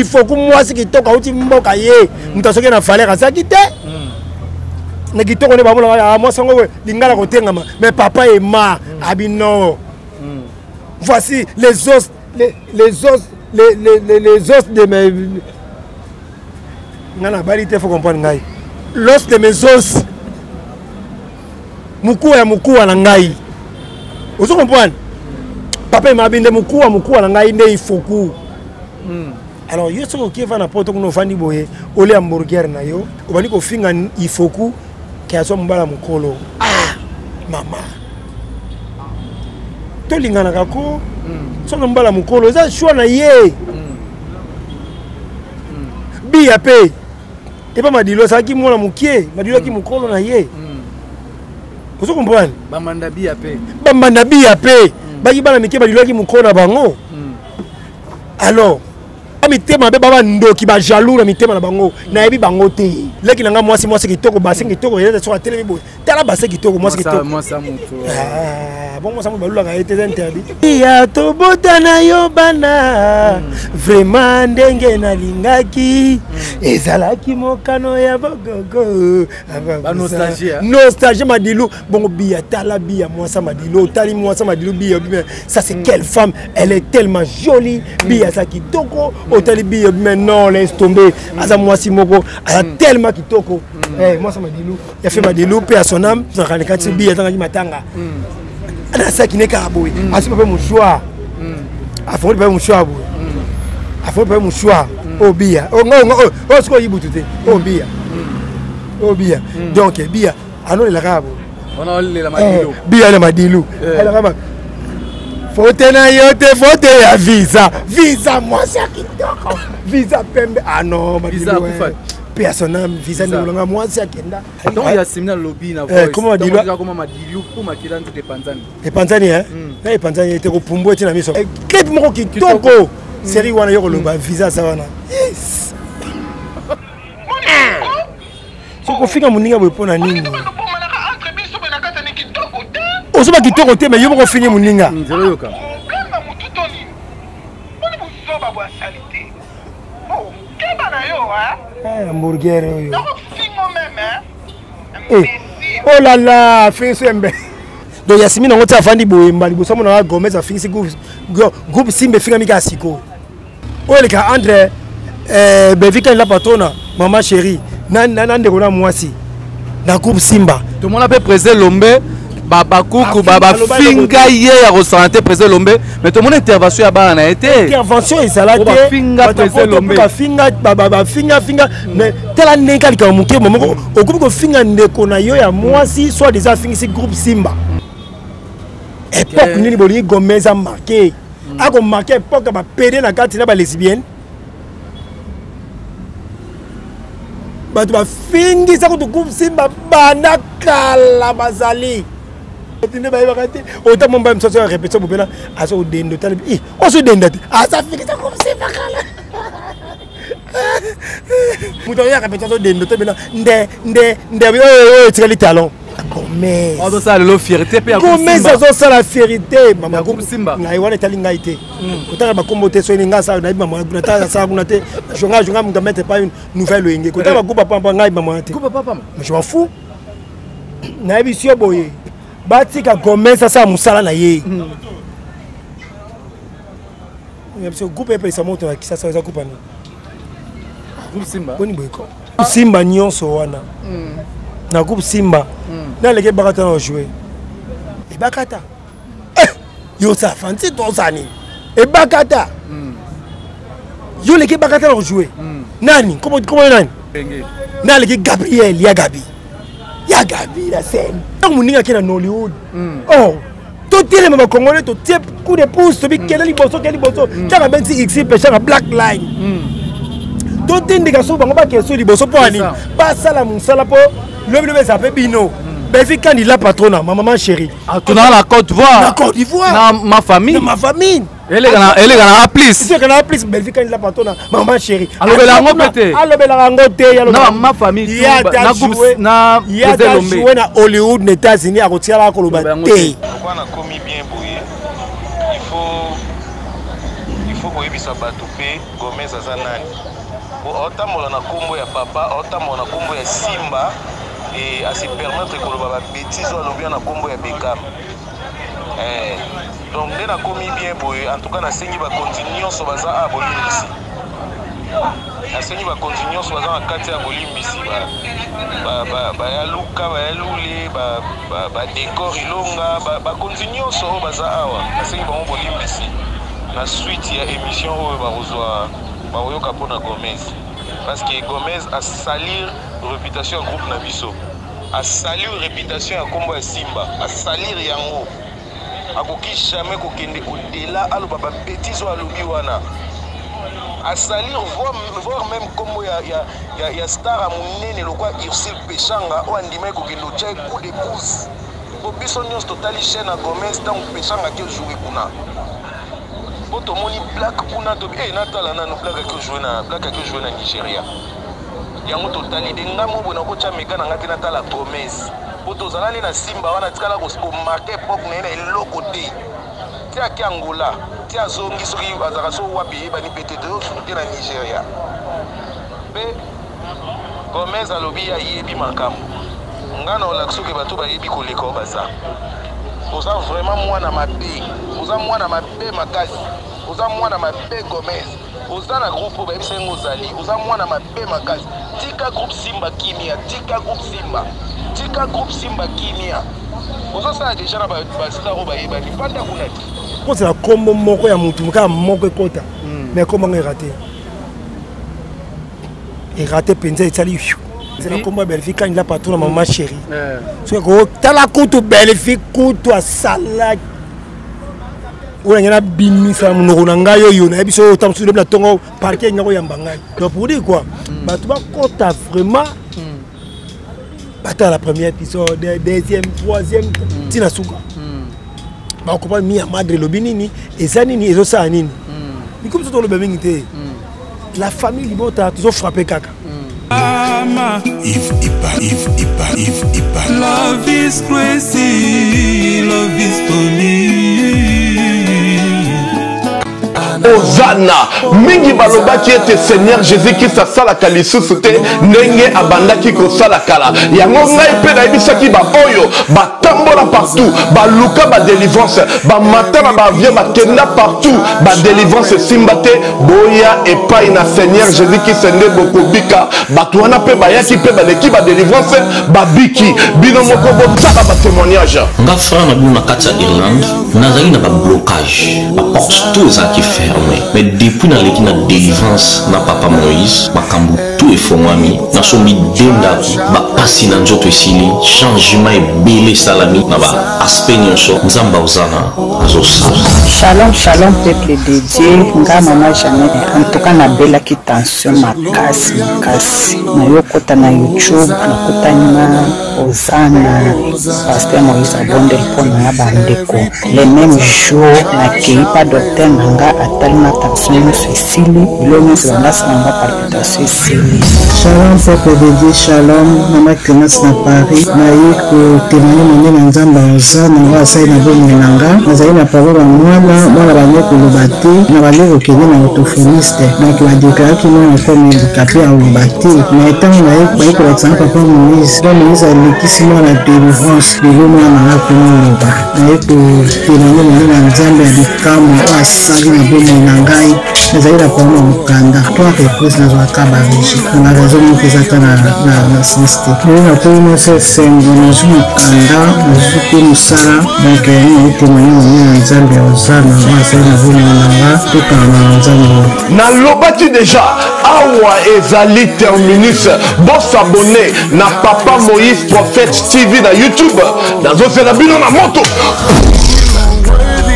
il faut que moi ce qui toka uti mboka ye mutasoke na valeur azaki te na kitoko ne bamola moi sango lingala kotengama mais papa est mort abino voici les os les os de mes ngana balité faut comprendre ngai l'os de mes os mukuwa na ngai ozo comprendre papa m'a bindé mukuwa na ngai nde ifoku alors yo soko qui va na poto kuno fandi boye ole hamburger na yo obani ko finga ifoku ki aso mbala mukolo mama to lingana kako so mbala mukolo za choix na ye biya pe et pas madilo ça qui mona mukie madilo ki mukolo na ye ozo comprendre bamanda biya pe baki bana mike madilo ki mukolo na bango alors mitema be baba ndoki ba jaloux na mitema na bango na yebi bango te leki nanga mwasi kitoko basi kitoko yele so atelemi boy tala basi kitoko mwasi kitoko mwasa muto bon mwasa mo balula ka été interdit ya to botana yo bana vraiment ndenge na lingaki ezalaki mokano ya bogogo nostalgie madilu bongo biya tala biya mwasa madilu tali mwasa madilu biya ça c'est quelle femme elle est tellement jolie biya sa kitoko Otali bi mais non laisse tomber asa mwasi moko a tellement kitoko moi ça m'a dit loup il a fait m'a dit loup paix à son âme ça quand il bi atanga matanga ana ça qui n'est qu'à boy asi pas mon choix a faut pas mon choix boy a faut pas mon choix oh bia oh ce qu'on y boutute oh bia donc bia alors la rabo on a la madilou bia la madilou elle rama Fote na yote fote ya visa moi c'est kitoko visa pembe non visa personnel visa ni longa moi c'est kenda donc il y a seminar lobby na voice comment dire comment madilu pour makilante de Panzani hein na Panzani était ko pumbo eti na miso clip moko kitoko série wana yo loba visa ça wana soko fika muninga bopona nini Osuba kitoko te mais yo moko fingi muninga. Nzelo yoka. Kanga mututo ni. Boni busoba bwa salite. Oh, keba na yo hamburger yo. Donc fingo même oh là là, fin sembe. Donc Yasmine on t'a fandi boyemba liboso mona Gomez a fini groupe Simba finga mika siko. Oh les gars André Bevika la patona, maman chérie. Nande kona mwasi. Na groupe Simba. Tout le monde a peut présenter Lombe. Baba Koukou, Baba Finga hier a ressenti président Lombe, mais tout le monde intervention a été. Intervention et ça l'a été. Finga président Lombe. Baba Finga, mais tel un nègre qui a manqué, au groupe Finga ne connaît ya moi si soit déjà fini ce groupe Simba. Époque ni boli Gomez a marqué. A comme marqué époque ba pédé na carte na ba lesbienne. Ba tu ba fingi ça ko groupe Simba bana kala bazali. Tine ba yibakati ota momba msoso ya répétition bopela aso dendo tali o so denda asa fiki ça comme c'est bakala muto ya répétition dendo tebela nde o tikali talent Gomez on doit ça le fierté pe Gomez ça la fierté mama groupe Simba na iwana tali ngaite kotaka ba kombo te so ni ngasa na mama na ta sa kuna te jonga mu mettre pas une nouvelle wenge kotaka ba coupa pamba ngai mama te coupa papa mais je m'en fous na ebisio boye Batika Gomez ça musala na ye. Ce groupe est ça monte qui ça coupe ni. Groupe Simba. Boni boyko. Simba nyonso wana. Na groupe Simba. Na leke bakata na jouer. E bakata. Yo ça fanti to sani. E bakata. Yo leke bakata na jouer. Nani? Comment nani? Na leke Gabriel ya Gabi. Ya Gabi la scène. Donc mon nigga qui est dans Hollywood. Oh, tout est les Congolais, tout est coup de pouce, tu quel est bosso, tu as ben si XP, tu as Black Line. Tout est des garçons, on va qu'elle soit les bosso pour aller. Pas ça la moussala pour le ça fait bino. Ben fi candidat patronat, ma maman chérie. Tu dans la Côte d'Ivoire. La Côte d'Ivoire. Dans ma famille. Dans ma famille. Elle est dans plus. C'est que la plus belle vie candidat patronat, maman chérie. Alors la ngopete. Alors la ngopete. Non, ma famille. Il y a joué na Hollywood, aux États-Unis, à retirer la coloba. Pourquoi on a commis bien bouillé? Il faut koyebisa bato mpe Gomez aza nani. Otambola na kombo ya papa, otambola na kombo ya Simba et à se permettre koloba ba bêtise alobi na kombo ya Beckham. Donc dès na komi bien boy, en tout cas na sengi ba continuer so baza a bolimbisi. Na sengi ba continuer so baza na kati ya bolimbisi ba ya luka ba ya lule ba décor ilonga ba continuer so baza awa. Na sengi ba bolimbisi. Na suite ya émission oyo ba rozwa ba oyoka pona Gomez. Parce que Gomez a salir réputation en groupe Nabiso. A salir réputation à combo ya Simba. A salir yango. Akoki jamais kokende au-delà aloba ba bêtise o alobi wana. A salir voir même combo ya star a munene lokwa Ursil Pechanga o andima kokende o tchai coup de pouce. Bobiso nyos totali chaîne à Gomez tant Pechanga ki jouer kuna. Poto moni black kuna to natala na no black ki jouer na Nigeria. Yango totali de ngamo bona ko tcha meka na ngati natala Gomez. Poto zalani na Simba wana tikala ko marquer pok na eloko te. Tia ki Angola, tia zongi soki bazaka so wapi bani pete de soki na Nigeria. Be Gomez alobi ya yebi makam. Ngana ola soki bato ba yebi ko leko baza. Oza vraiment mwana mabe. Oza mwana mabe makasi. Oza mwana mabe Gomez. Oza na groupe ba yebisa ngozali. Oza mwana mabe makasi. Tika groupe Simba kimia, tika groupe Simba. Tika groupe Simba kimia. Oza sa déjà na ba star ba yebani panda kuna ti. Quand c'est la combo moko ya mutu muka moko kota. Mais comment est raté? Et raté penza itali. C'est la combo Belgique quand il a patron maman chérie. C'est que tala kutu Belgique kutu a salak. Ou il y a bimi ça mon ngayo yo na biso tam sur le tongo parquet ngako yambanga. Donc pour dire quoi? Bah tu vas kota vraiment la première épisode, deuxième, troisième, tina suka. Bah on comprend mi à madre lobinini et ça nini et ça nini. Mais comme ça dans le bébé la famille libota toujours frappé caca. If love is crazy, love is funny. Ozana mingi balobaki ete Seigneur Jésus qui sasalaka lisusu te ndenge abandaki kosalakala yango ngai mpe nayebisaki baoyo batambola partout baluka badelivrance bamatana bavie bakenda partout badelivrance esimba te boya epai na Seigneur Jésus qui sende bokobika bato wana mpe bayaki mpe baleki badelivrance babiki bino moko botala batémoignage nga frère na bino na kati ya Irlande nazali na bablocage baporte tout ezalaki fermé mais depuis na leki na délivrance na papa Moïse makambo tout efongwami nasombi dendaki bapasi na nzoto esili changement ebele salami na baaspect nyonso nzambe ozana azosala. Shalom shalom peuple de Dieu nga mama jamais en tout cas nabelaki tension makasi nayokota na YouTube nakotani na ozana pasteur Moïse abondeli mpona ya bandeko le même jour nakei pa docteur nanga atali na tension nyonso esili bilo nyonso bandasi nanga palpitation esili. Shalom peuple de Dieu, shalom mama Clémence na Paris naye kotémoigner monde na nzambe aza nanga asali na bomoi nanga nazali na parole ya mwana banye koloba te na banye kokende na orthophoniste donc badeklaraki mwana comme handicapé aloba te na etango naye baye kolakisa na papa Moïse alekisi mwana délivrance lelo mwana nanga komoloba naye kotémoigner monde na nzambe ya likambo oyo asali na bomoi na ngai nazali na parole ya mokanda to repose nazwaka barégi na raison moko eza ta na sens te lelo nakoyi nyonso esengo nazwi mokanda nazwi mpe mosala donc nayetémoigner monde na nzambe ozana asali na bomoi nanga tokala na nzambe nalobaki déjà awa ezali terminus bosabone na papa Moïse Prophète TV na YouTube nazozela bino na moto.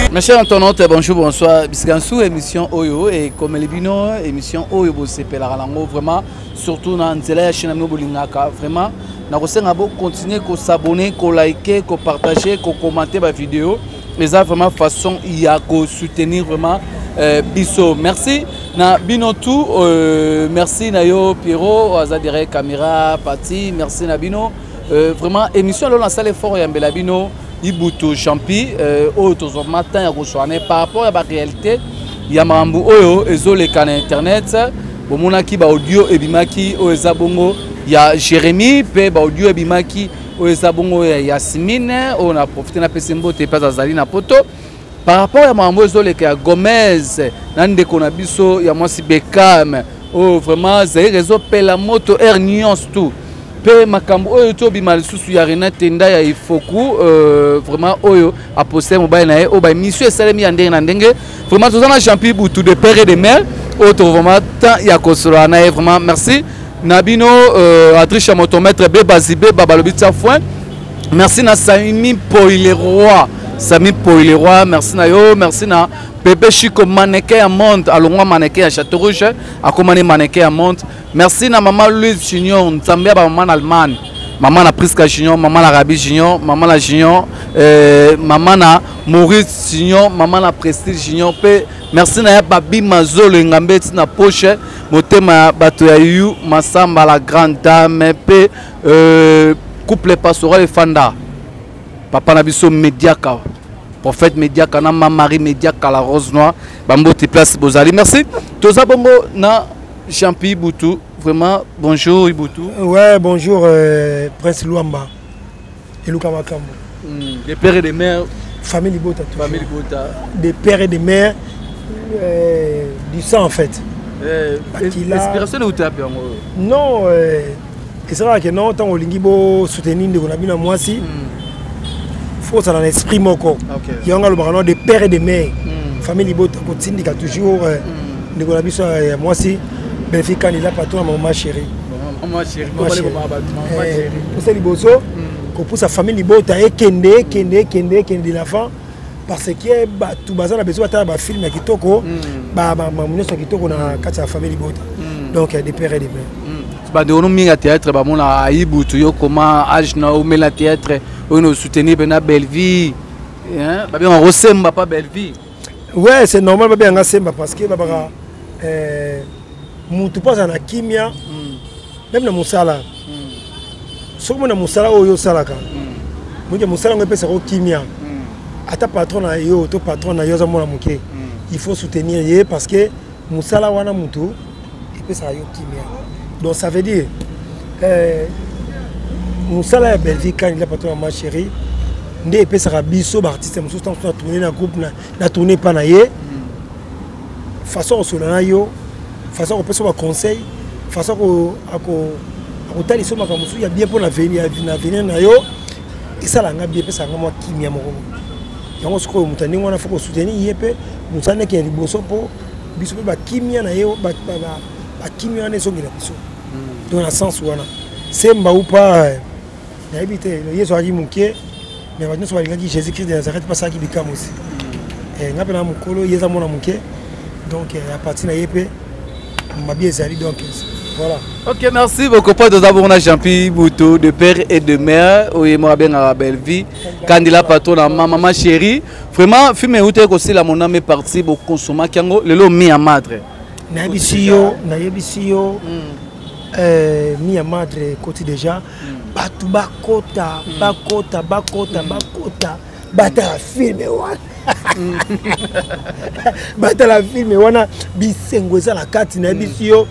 Mes chers internautes, bonjour, bonsoir. Biscansou, émission Oyo et comme les bino, émission Oyo, c'est vraiment, surtout dans la chaîne Bolingaka, vraiment, nous allons continuer à s'abonner, à liker, à partager, à commenter ma vidéo. Mais ça vraiment façon il y a qu'à soutenir vraiment Bisso. Merci na bino tout, merci na yo Pierrot, Azadire Caméra, Pati, merci na bino. Vraiment émission là on a salé fort ya mbela bino. Ibuto champi au matin à par rapport à la réalité ya makambo oyo ezoleka na internet bomonaki baaudio ebimaki oyo eza bongo ya Jérémy pe baaudio ebimaki oyo eza bongo ya Yasmine oyo na profite na pesi mbote pe azali na poto par rapport ya makambo ezoleka ya Gomez na ndeko na biso ya mwasi Beckham oyo vraiment zaire ezopela moto air nuance tout pe makambo oyo to bima lisusu ya Renate Nda ya Ifoku vraiment oyo a posté mobile na ye o ba mission esalemi ya ndenge na ndenge vraiment tozana champion butu de père et de mère auto vraiment tant ya kosolo na ye vraiment merci Nabino Atricha motomètre be bazibé babalobitsa foin merci na Sami Poileroy Sami Poileroy merci na yo merci na Bébé Chico mannequin à monte alongwa mannequin à Château Rouge a commandé mannequin à monte merci na maman Louise Junior Nzambia ba maman Allemagne maman na Priska Junior maman na Rabi Junior maman na Junior maman na Maurice Junior maman na Prestige Junior pe merci na ya babi mazolo ngambeti na poche motema bato ya yu masamba la grande dame pe couple pastoral et fanda papa na biso Mediaka prophète Mediaka na Marie Mediaka la rose noire bambote place bozali merci toza bongo na Champi Boutou vraiment bonjour Iboutou ouais bonjour Prince Luamba et Luka Makambo des pères et des mères famille Libota des pères et des mères du sang en fait l'inspiration de où tu as non et c'est vrai que non tant olingi bo soutenir de konabina moi si faut ça dans l'esprit moko il y a le des pères et des mères famille Libota continue toujours de konabiso moi si belle fille candidat patron maman chérie maman chérie maman chérie c'est liboso ko pour sa famille Libota et kende l'enfant parce que bah tout bazar a besoin de ba film kitoko ba mamuno so kitoko na kati ya famille Libota donc des pères et des mères ba de ono minga théâtre ba mona Ayibutu yo comment âge na o mela théâtre on nous soutenir bena belle vie hein ba bien resemba pas belle vie ouais c'est normal ba bien ngasemba parce que ba mutu pas na kimia même na musala soko na musala oyo salaka munje musala ngepesa ko kimia ata patron na yo to patron na yo za mona muke il faut soutenir ye parce que musala wana mutu epesa yo kimia donc ça veut dire musala ya Belgique quand il a patron ma chérie ndé epesa biso ba artiste musu tant na tourner na groupe na tourner pas na ye façon solana yo façon on peut se conseil façon ko tali so makamusu ya bien pour la venir na yo et ça la nga bien pesa nga moi kimia moko yango siko mutani wana faut soutenir yepe mutane ke liboso po biso ba kimia na yo ba kimia na so ngila biso dans le sens wana semba ou pas na habité yeso aki muke mais va nous so balinga ki Jésus Christ de Nazareth pas ça qui bikam aussi ngape na mukolo yeza mona muke donc à partir na yepe ma bien zali donc voilà. Ok, merci beaucoup pour nous avoir un champion Boutou de père et de mère. Oui, moi bien à la belle vie. Candidat patron à maman chérie. Vraiment, film où tu es aussi la mon âme est parti pour consommer kango le lot mi à madre. Na yebisio mi à madre côté déjà. Batu bakota bata film wana. Bata la film wana bisengo za la kati na yebisio.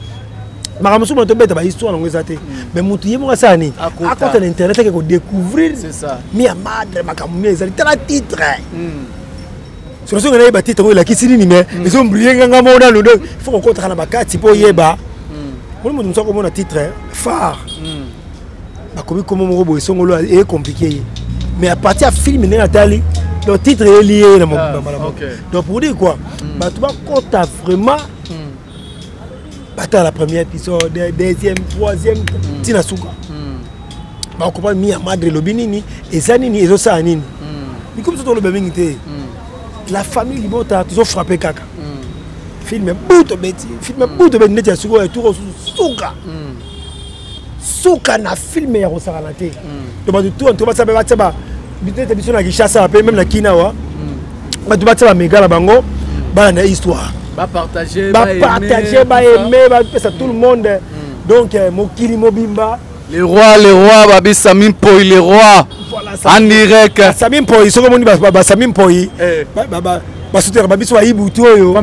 Maramusu moto beta ba histoire na ngezate mais mutu yemo kasani akota na internet ke ko découvrir c'est ça mi madre makamu ezali tala titre sur ce ngana ba titre ko la kisini ni mais ils ont brillé nganga mona lo donc il faut qu'on contre na bakati po yeba mo mutu msako mona titre phare ba komi comme mo bo songolo est compliqué mais à partir film ni natali le titre est lié na mo donc pour dire quoi ba tu ba kota vraiment la première épisode, deuxième, troisième, tina suka. Ba ko pa mi ya madre lobinini ezanini ezosa nini. Ni comme ça le bébé ngité. La famille Libota toujours frappé kaka. Film buto beti, film buto beti neti suko et tout suka. Suka na film ya rosala te. To ba tout on to ba sa ba tsa ba. Bitete biso na Kishasa même na Kinawa. Ba to ba tsa ba megala bango ba na histoire. Va partager, va aimer, va faire ça tout le monde. Donc, Mokili Mobimba. Les rois, Babi Samim Poi, les rois. En direct. Samim Poi, ce que on dit, Samim Poi. basoutenir babiso bayibutu oyo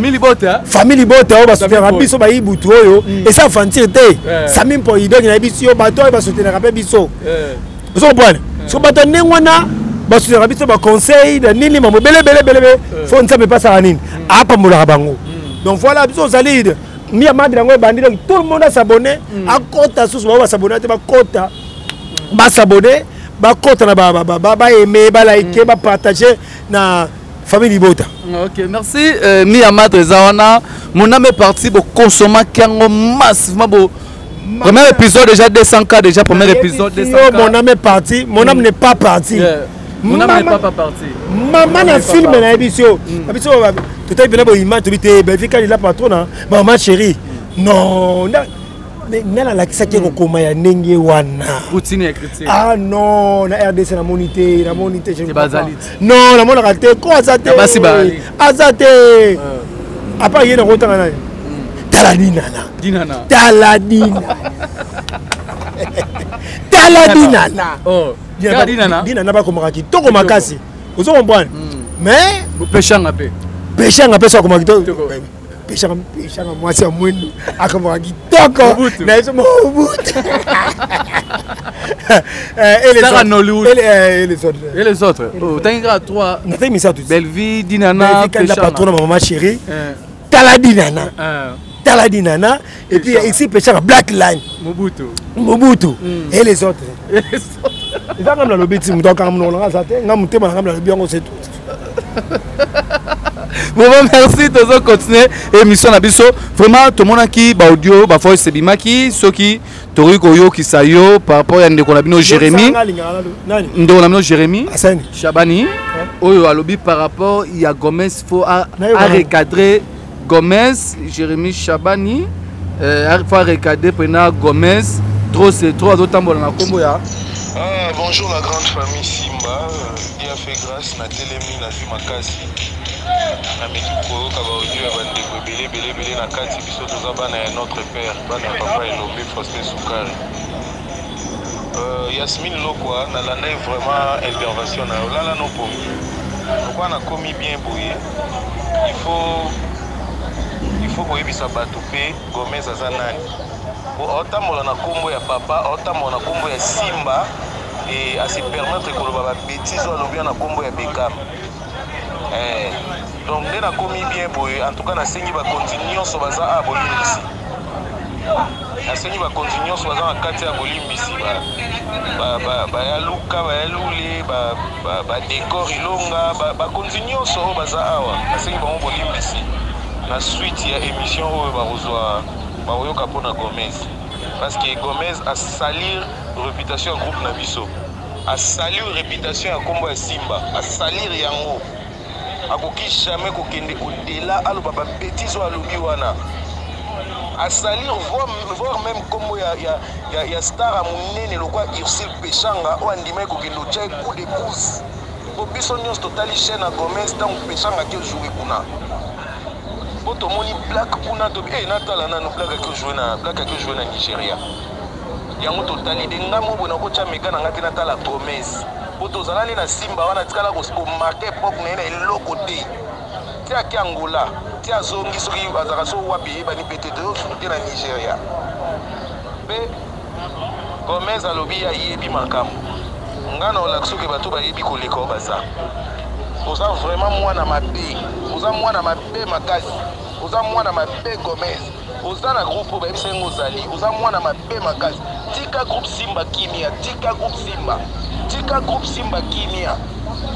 famille bota oyo basoutenir biso bayibutu oyo esa aventure te sami mpo idongi na biso yo bato oyo basoutenir mpe biso ozo comprendre so bato ndenge wana basoutenir biso baconseil na nini mambo belebelebelebe fo nzambe epasaka nini apambolaka bango donc voilà biso ozali mi amande yango ebandi donc tout le monde asabone akota susu bao basabone te bakota basabone bakota na baeme balaike bapartage na famille Bota. Ok, merci. Mi Amad Rezawana, mon âme est parti pour consommer Kango massivement. Premier épisode déjà 200K, déjà premier épisode 200K. Mon âme est parti, mon âme n'est pas parti. Mon âme n'est pas parti. Maman a filmé la émission. Tout à l'heure, il m'a dit que il a patron, maman chérie. Non, nana la kisa keko koma ya ndenge wana routine écriture ah non na RDC na monité je ne bazali non na mona raté ko azate azate apa yena ko tanga na taladina oh dina ba ko makaki toko makasi ozo comprendre mais pêchanga pe so ko makito Péchanga moi c'est moi akamwa kitoko na hizo mobutu et les autres oh t'as toi n'as mis ça tout belle vie dinana péchanga patron maman chérie taladinana et puis ici péchanga black line mobutu et les autres ils ont comme la lobby tu dois quand même non ça te ngam te ma ngam la lobby on c'est tout. Bon, merci de continuer l'émission Nabiso. Vraiment, tout le monde qui a audio, parfois c'est Bimaki, ceux qui Toriko qui sayo par rapport à Ndekonabino Jérémy. Ndekonabino Jérémy, Chabani. Oyo a lobby par rapport il y a Gomez, faut recadrer Gomez, Jérémy Chabani. Il faut recadrer pendant Gomez. Trop c'est trop d'autant bon na combo ya. Bonjour la grande famille Simba. Il a fait grâce na Télémi na Zimakasi. Na mekiko ka ba audio ba ndeko belé na kati biso tozaba na notre père bana papa Elombe Faustin Soukari. Yasmine Lokwa na la nai vraiment intervention na là no pomi. Pourquoi na commis bien boyé. Il faut boyebisa bato pe Gomez azanani. Otamola na kombo ya papa, otamola na kombo ya Simba et à se permettre que le bêtise ou bien na kombo ya Bekam. Donc dès na commis bien boy en tout cas na sengi ba continuer so baza a bolimbisi. Na sengi ba continuer so baza na kati ya bolimbisi ba ya luka ba ya lule ba décor ilonga ba continuer so baza awa. Na sengi ba bolimbisi. Na suite ya émission o ba rozwa Baoyoka pona Gomez parce que Gomez a salir réputation groupe Nabiso a salir réputation à combo ya Simba a salir yango akoki jamais kokende au-delà aloba ba bêtise wa lobi wana a salir voir même combo ya star a munene lokwa Ursil Péchanga o andima kokende o tchai coup de pouce bo biso nyos totali chaîne à Gomez tant Péchanga qui jouer kuna Boto moni black kuna to natala na black que jouer na Nigeria. Yango totali de ngamo bona ko cha meka na ngati natala Gomez. Boto zalali na Simba wana tikala ko marquer pok na eloko te. Tia ki Angola, tia zongi soki azaka so wapi ba ni petete te na Nigeria. Be Gomez alobi ya yebi makambo. Ngana olakso ke bato ba yebi ko leko baza. Oza vraiment mwana mabe. Oza mwana mabe makasi. Oza mwana mabe Gomez. Oza na groupe ba ebisa ngozali. Oza mwana mabe makasi. Tika groupe Simba Kimia. Tika groupe Simba. Tika groupe Simba Kimia.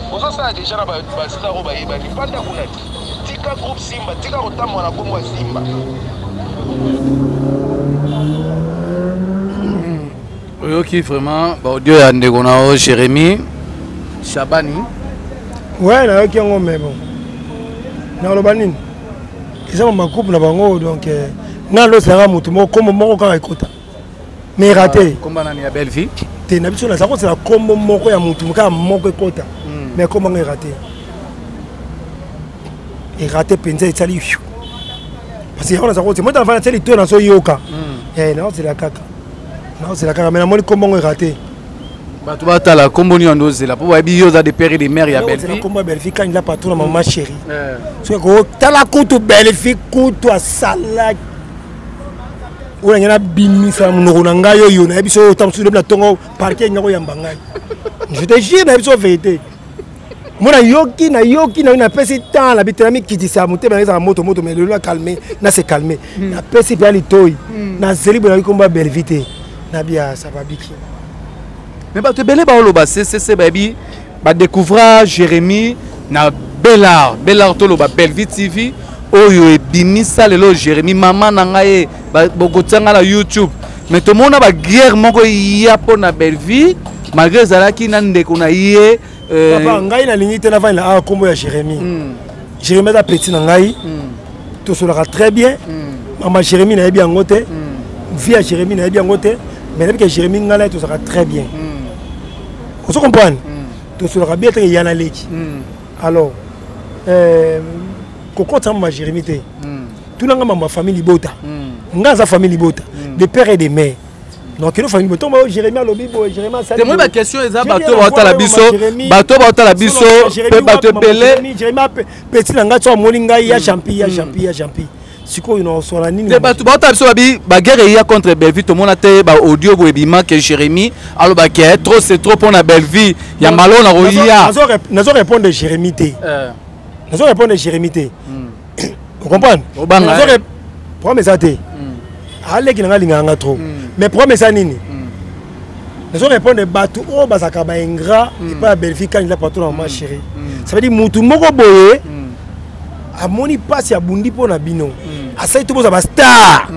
Oza ça déjà na ba star ba yeba ni panda kunaki. Tika groupe Simba. Tika otamo na kombo Simba. Ok vraiment ba audio ya Ndekonao Jérémy Chabani. Ouais, là, qui ont mais bon. Dans le banin, ils ont ma coupe na bango donc na lo sera mutu mo comme moko ka ekota. Mais raté. Comme na ya belle vie. Té na biso na sako c'est la comme moko ya mutu ka moko ekota. Mais comment est raté? Et raté penza etali. Parce que on a sako c'est moi dans fa teli to na so yoka. Non, c'est la caca. Non, c'est la caca mais na moni comment est raté. Tu vas à la comboni en dose là pour voir des pères et des mères. Il y a Belle-Fille. Comment Belle-Fille quand il a pas tout la maman chérie. C'est que t'as la couteau Belle-Fille couteau à salade. Ou il y a bimi ça mon ronanga yo yo na biso tam sur le tongo parquet ngako yambanga. Je te jure na biso vérité. Mona yoki na pesi temps la bitami qui dit ça monter dans moto mais le là calmé na se calmer. Na pesi bien li toy. Na zeli bona komba Belle-Fille. Na bia ça va biki. Mais bah tu belé ba oloba c'est baby ba découvrir Jérémy na Bellard to loba Belle-Vie TV oyo e bimisa lelo Jérémy maman na ngai ba bokotanga na YouTube mais tout monde ba guerre moko ya pona Belle-Vie malgré zalaki na ndeko na yé papa ngai na limite na va na kombo ya Jérémy Jérémy da petit na ngai tout cela très bien maman Jérémy na bien ngote via Jérémy na bien ngote mais depuis que Jérémy ngala tout sera très bien. Vous comprenez? Tout cela bien qu'il y en a l'équipe. Alors, quand on a Jérémy, tout le monde ma famille libota. Ngaza famille libota. Des pères et des mères. Donc, nous famille libota. Jérémy a lobby, Jérémy a salé. C'est moi ma question est bateau va la biso. Bateau va la biso. Bateau belé. Jérémy a petit langa soit molinga ya champi. Siko ino sola nini de batu ba biso ba guerre ya contre Belle-Vie tout monde a ba audio boebima que Jérémy alors ba que trop c'est trop pour la Belle-Vie ya malo na roya nazo répondre Jérémy té nazo répondre Jérémy té vous comprenez nazo problème ça té allez ki nga linga trop mais problème ça nini nazo répondre batu o bazaka ba ingrat et pas Belle-Vie quand il a pas trop ma chérie ça veut dire mutu moko boye amoni passe ya bundi pona bino asai to boza ba star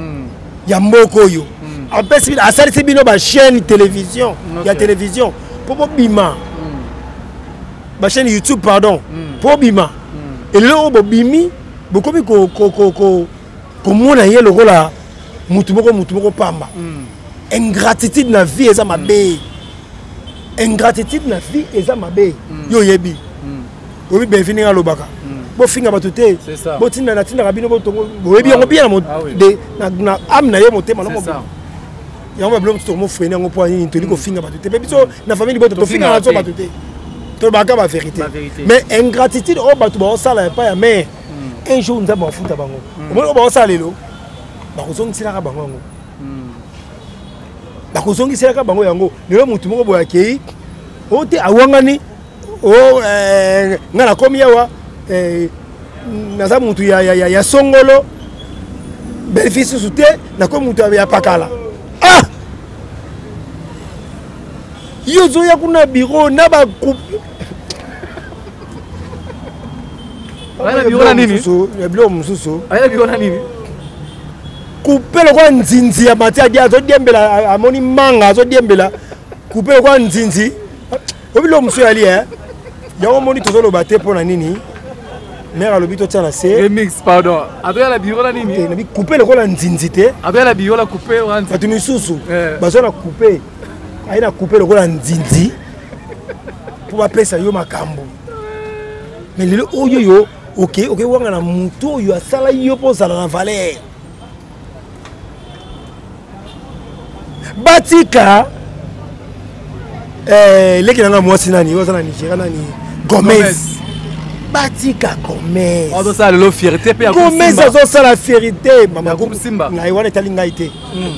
ya mboko yo apesi asali se bino ba chaîne télévision ya télévision popo bima ba chaîne YouTube pardon po bima et le obo bimi bokomi ko mona ye lokola mutu moko pamba ingratitude na vie eza mabe ingratitude na vie eza mabe yo yebi obi Belle-Vie nga lobaka bo finga batute bo tinda na tinda kabino bo tongo bo ebi ngo bien na am na ye motema no mo yango ba blom to mo frene ngo po ni toli ko finga batute biso na famille bo to finga na to batute to ba ka ba vérité mais ingratitude o batu ba osala pa ya mais un jour nza ba futa bango o ba osala lelo ba ko zongi sila ka bango ngo ba ko zongi sila ka bango yango lelo mutu moko bo yakei o te awangani o ngala komi yawa naza mutu ya songolo Belle-Vie soute na ko mutu ya pakala yo zo ya kuna bureau na ba coupe ala bureau na nini ya bureau mususu ala bureau na nini coupe le kwa nzinzi ya matia dia zo diembela amoni manga zo diembela coupe le kwa nzinzi obilo musu ali yango moni tozo lo baté pour na nini mère alobi to tana c'est remix pardon après la bureau la nini na bi couper le ko la nzinzité après la bureau la couper on atu misusu bazo na couper aina couper le ko la nzinzi pour ba pesa yo makambo mais le oyo yo OK wanga na muto yo asala yo po sala na valeur batika leki nanga mwasi nani yo sana Nigeria nani Gomez Batika Gomez on doit ça le fierté pe ya Gomez ça ça la fierté mama groupe Simba na iwana talinga ite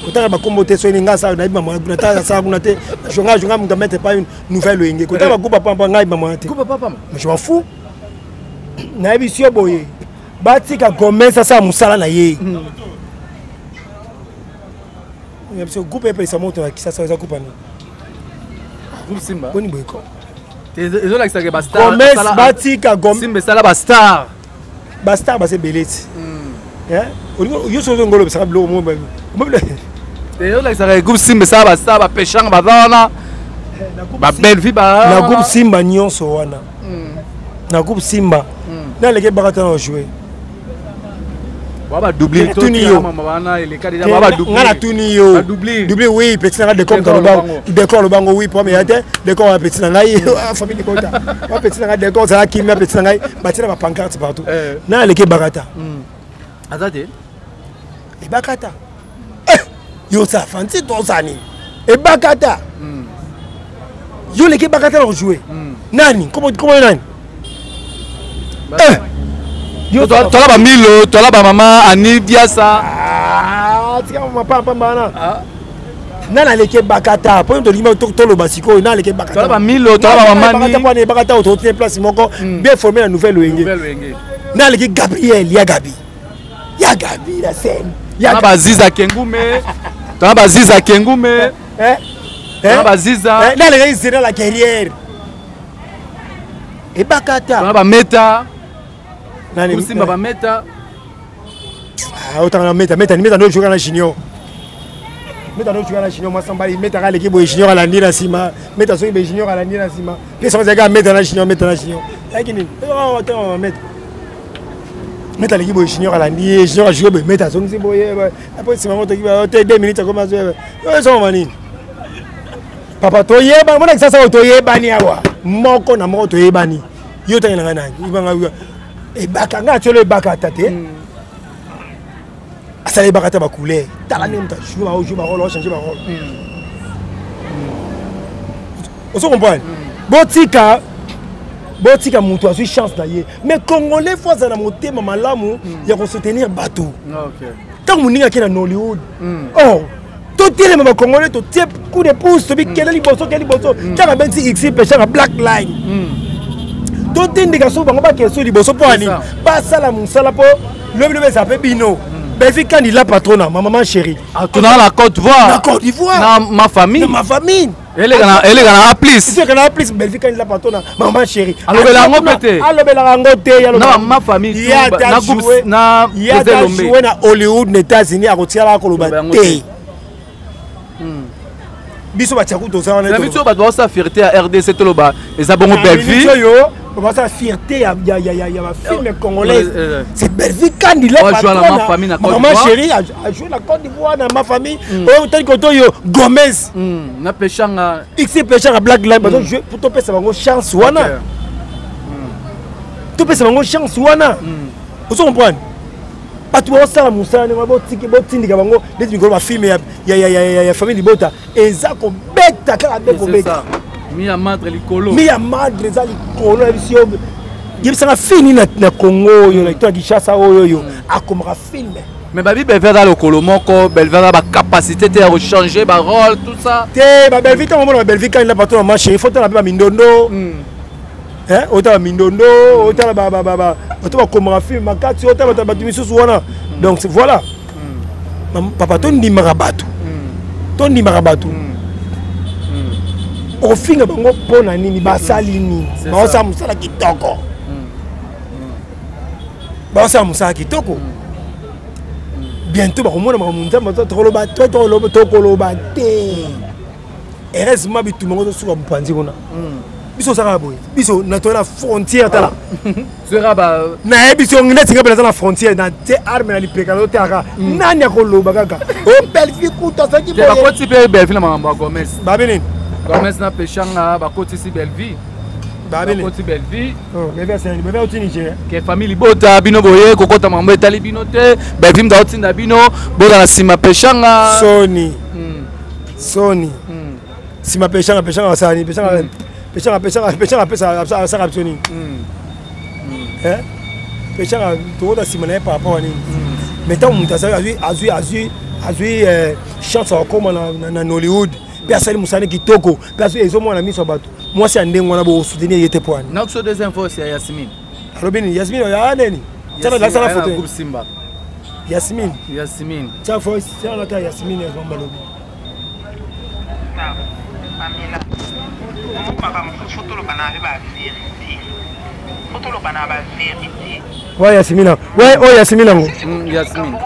kotaka ba kombote so ninga sa na mama na ta sa kuna te jonga mu mettre pas une nouvelle yenge kotaka ba papa ngai mama te coupe papa mais je m'en fous na bisio boye Batika Gomez ça musala na ye ya bisio groupe pe sa moto na kisa ça coupe groupe Simba boni boyko ezo la kisaka ba star Gomez Batika Gomez Simba sala ba star ba se beleti yo so ngolo ça blo mo ezo la kisaka groupe Simba sala ba star ba pechanga ba dana ba Belle-Vie ba na groupe Simba nyonso wana na groupe Simba na leke bakata na jouer Baba doubler tout maman bana il est déjà baba doubler ngana tuni yo doubler oui petit na décor le bango oui pour mais attends décor petit na ngai famille kota wa petit na décor ça qui me petit na ngai batina ba pancarte partout na leke bakata azate e bakata yo ça fanti to sani e bakata Yo l'équipe Bakata va jouer. Nani, comment nani? Yo toi là Milo, toi là maman Ani Diasa. Ah, tu as pas bana. Nana l'équipe Bakata, pour nous dire tout le basiko, nana l'équipe Bakata. Toi là Milo, toi là maman Ni. Bakata au troisième place moko bien formé la nouvelle Wenge. Nana l'équipe Gabriel, ya Gabi la scène. Ya Baziza Kengume. Toi Baziza Kengume. Baziza. Nana les gars la carrière. Et Bakata. Toi Meta. Nani Simba ba Meta. Ah, autant la Meta no jouer na junior. Meta no jouer na junior, moi samba Meta ka l'équipe junior à la Nina Sima. Meta so junior à la Nina Sima. Les sont des gars Meta na junior. Lakini attends Meta l'équipe junior à la Nina, junior a joué Meta so nzi boye. Après c'est vraiment qui 2 minutes comme ça. Ouais, ça mani. Papa toyeba, mona ça toyeba ni awa. Moko na moko toyeba ni. Yo tanga na nani. Ibanga et bakanga tu le bakata te ça les bakata ba couler tala ni mta jouer ba rôle changer ba rôle on se comprend botika mutu a chance d'ailleurs mais congolais fois za na motema malamu ya ko soutenir bateau OK tant moninga ki na Hollywood oh to tele ma congolais to tie coup de pouce to bi kele liboso tala ben si x pêcher la black line tout le monde bango ba keso liboso po ani ba sala musala po le ça fait bino Belgique candidat patrona maman chérie dans la Côte d'Ivoire dans ma famille elle est dans la plus c'est que la plus Belgique candidat patrona maman chérie alors la ngopete na ma famille na joué na Hollywood na États-Unis a retirer la koloba té biso ba tiaku to ça on est biso ba doit sa fierté à RDC toloba et ça bongo Belgique comment ça fierté y a ma film congolaise c'est Belgique candidat maman chérie a joué la Côte d'Ivoire dans ma famille oh tel que toi yo Gomez na pechanga x pechanga black line parce que pour topé ça bango chance wana topé ça bango chance wana vous comprenez pas tout ça la musala ne ba tindika bango des mikolo ba film ya famille libota ezako beta kala beko beta mi ya madre likolo za likolo bisio yebisanga fini na Congo yo na to Kinshasa yo akomaka film mais babi belvera lokolo moko belvera ba capacité de rechanger ba rôle tout ça te ba belvika mo na belvika ina patron ma chérie faut ta ba mindondo autant mindondo autant ba autant komaka film makati autant ba misusu wana donc voilà papa ton di marabatu ofinga bango pona nini basali nini baosa musala kitoko bientôt bakomona mamunzamba tokoloba te heureusement bitumango tosuka mopanzi kuna biso osaka boye biso natoye na frontière tala nayebi biso neti nga pena za na frontière na te arme na lipeka na toteaka nani akoloba kaka o belfi kuta saki boye bakoti mpe belfi na makambo ya Gomez babe nini Gomez na pechanga bakotisi belvi bakoti belvi bebe oti Nigeria ke famille libota bino boye kokota makambo etali bino te belvi mda otinda bino bota na nsima pechanga soni nsima pechanga basani pechanga pesa asaka biso nini pechanga tokota nsima na ye par rapport a nini mais ntango moto azwi chance akoma na Hollywood mpe asali mosani kitoko mpe azwi ezomona miso ya bato mwasi ya ndenge wana bosoutenir ye te po ani nakuso des infos ya Yasmine alobi nini Yasmine oya neni tianasala foto Yasmine tia voice tianata Yasmine ezomba lobi ouais Yasmine ouais oh Yasmine ngo Yasmine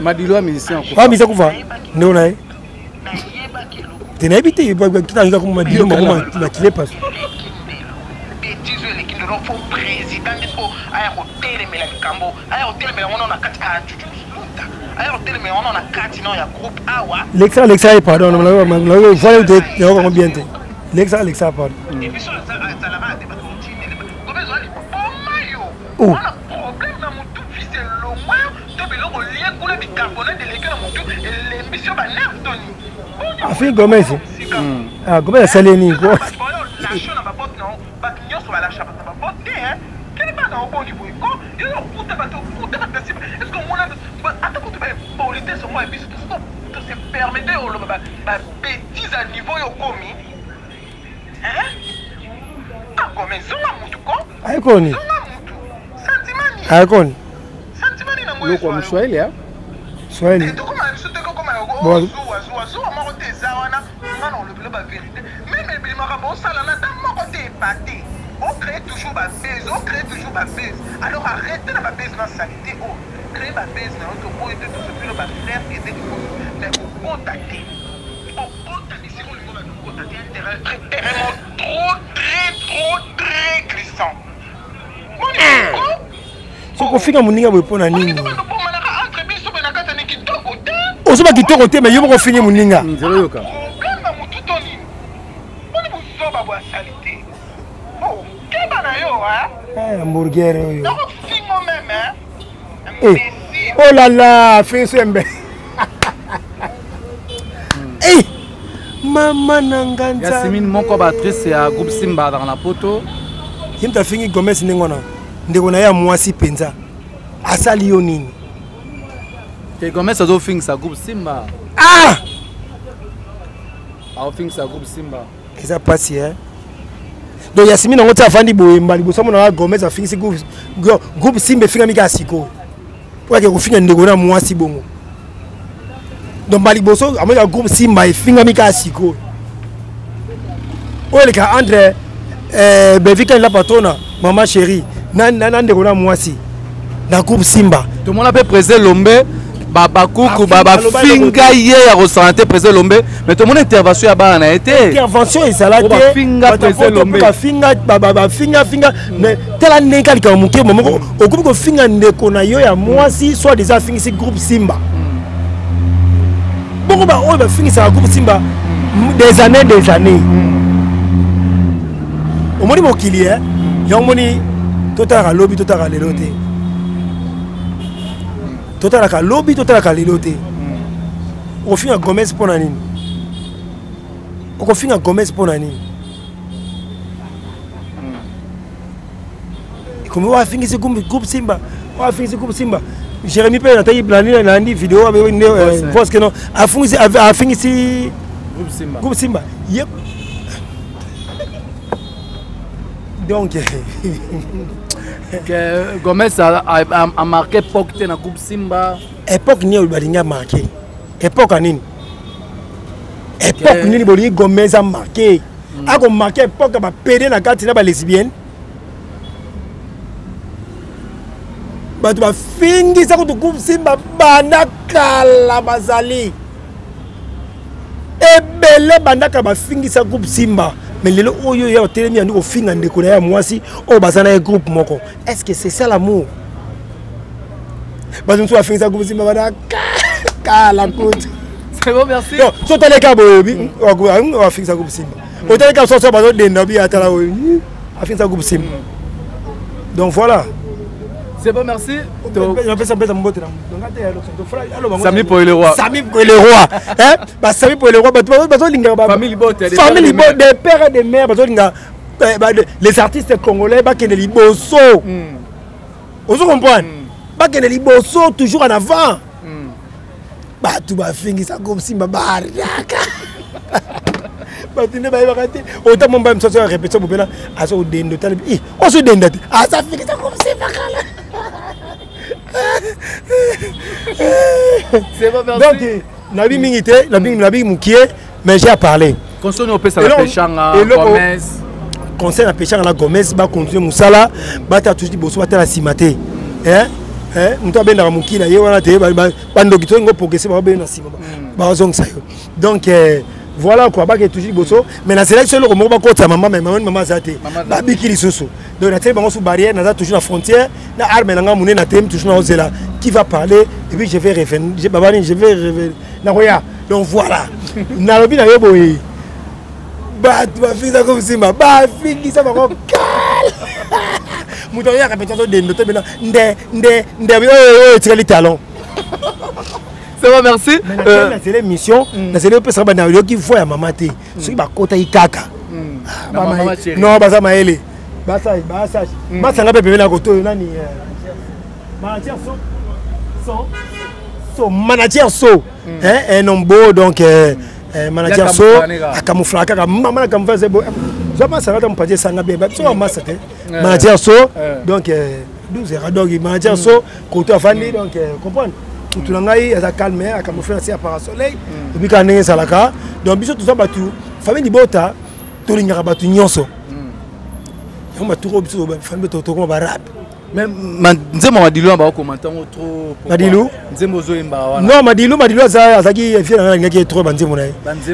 Madilo musicien ah musicien kufa ndio nae tena ebite kitanga comme Madilo mako makile passe Alexa pardon voilà de bien Alexa pardon On a problème dans mon tout fils, c'est le moins de biloko lien coulé bicarbonate de l'école dans mon tout et l'émission va nerf Tony. Afin Gomez. Ah, Gomez Saleni quoi. Lâcher dans ma botte non, pas qu'il soit lâché dans ma botte hein. Quel est pas dans bon niveau quoi? Il a coûté pas est-ce qu'on a attends pour te politer sur moi et puis tout se permettre ma bêtise à niveau yo komi. Hein? Ah Gomez zonga mutu ko? Aikoni. Sentimani. Aikoni. Sentimani na moi. Loko Swahili hein? Swahili. Bon. On crée toujours ma base, on crée toujours ma base. Alors arrêtez la base dans la saleté. Oh, créez ma base dans notre bout et de tout ce que ma frère et des mais vous contactez. On contacte ici, on va nous contacter un terrain très glissant. So kofika muninga bwepona nini? Osoba kitoko te mais yo ko finir muninga. Nzelo yoka. Hamburger yo. Oh là là, fin sembe. Eh, maman nanganja. Yasmine moko batrice ya groupe Simba dans la poto. Kimta fingi Gomez ndengona. Ndekona ya mwasi penza. Asali yo nini? Ke Gomez azo fingi sa groupe Simba. Ah! Ao fingi sa groupe Simba. Eza pasi hein. Donc Yasmine on t'a fandi boyemba liboso mona Gomez a fingi si groupe Simba finga mika siko. Pour que finga ndekona mwasi bongo. Donc baliboso amoya groupe Simba finga mika siko. Oye ka André Bevika la patrona maman chérie nande kona mwasi na groupe Simba tout le monde a présé Lombe baba kuku baba finga ye ya ressenté présé Lombe mais tout le monde intervention ya bana été intervention ezalaki finga présé Lombe finga baba finga mais tela neka lika muke momoko okubi ko finga ndeko na yo ya mwasi soit déjà fingi si groupe Simba boko ba oyo ba fingi sa groupe Simba des années omoni mokili hein yomoni totala lobby totala lelote totala lobby totala lelote okofinga Gomez pona nini okofinga Gomez pona nini comme wa fingi ce groupe Simba wa fingi ce groupe Simba Jérémy pe na tayi planning na ndi vidéo avec parce que non a fingi si groupe Simba yep. Donc, que Gomez a marqué époque dans la Coupe Simba. Époque ni a marqué. Époque nini. Époque ni boli Gomez a marqué. A marqué époque ba pédé na carte na ba lesbienne. Ba tu ba fingi sa ko Coupe Simba bana kala bazali. Ebele bana ka ba fingi sa Coupe Simba. Mais les gens qui ont été mis en fin de décoller moi si au bazar un groupe moko. Est-ce que c'est ça l'amour? Bah nous sommes fin ça groupe si ma la côte. C'est bon merci. Non, so tele ka boyebi on va fin ça groupe si. Au tele ka so so bazo de ndabi atala o. A fin ça groupe si. Donc voilà. C'est bon merci. Sami pour le roi. Sami pour le roi. Hein? Bah Sami pour le roi. Famille Bote. Famille Bote des pères et des mères. Les artistes congolais bah qui ne liboso. Vous comprenez? Bah qui ne liboso toujours en avant. Bah tu vas finir ça comme si ma baraka. Bah tu ne vas pas rater. Autant mon bain me sortir répétition pour là. À ce dendo tel. On se dende. Ah ça finit ça comme si bakala. C'est bon, merci. Donc, Nabi Mingité, Nabi Moukié, mais j'ai à parler. Concernant au Pesa la Péchanga, Gomez. Concernant la Péchanga, Gomez, va continuer Moussala, va toujours bosser, va la cimater. Hein? Nous bien dans Mouki, là, il y a un docteur qui a progressé, va bien dans Sima. Donc, voilà quoi, bah, toujours bosso. Mais la sélection, le moment où sa maman, mais maman, ça a été. Babi qui soso. Donc, la télé, sous barrière, on a toujours la frontière. La arme, on a mon thème, toujours là. Qui va parler? Et puis je vais revenir. Je vais revenir. Donc voilà. Nalobi na yoboyi. Bah, tu vas faire ça comme si ma bah, fille, ça va encore. Mouton ya répétition de noter maintenant. Tu talent. Ça va, merci. C'est l'émission. C'est l'émission qui voit à maman. C'est pas côté Ikaka. Non, Baza Maëlé. Baza. Baza n'a pas pu côté. Manager so. Un homme beau donc. Manager so. A camouflage. Maman camouflage c'est beau. Jamais ça va te passer ça n'a bien. So masse. Manager so. Donc 12 heures donc manager so côté afandi donc comprendre. Tout le monde a calmé, a camouflé à par soleil. Et puis quand on est salaka, donc biso tout ça batu, famille Dibota, tout le monde batu nyonso. On va tout biso famille to ko ba rap. Même nzemo Madilu amba commenter trop. Madilu? Nzemo zo imba wana. Non Madilu azaki fier na ngaki trop banzemo na.